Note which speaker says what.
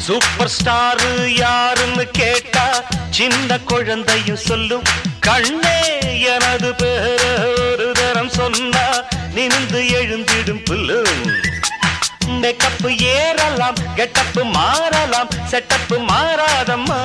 Speaker 1: Super star யாருன்னு கேட்டா சின்ன குழந்தையும் சொல்லும். கண்ணே எனது பேர ஒரு தரம் சொன்னா நிமிந்து எழுந்திடும் புல்லும். மேக்கப்பு ஏறலாம், கெட்டப்பு மாறலாம், செட்டப்பு மாறாதம்மா.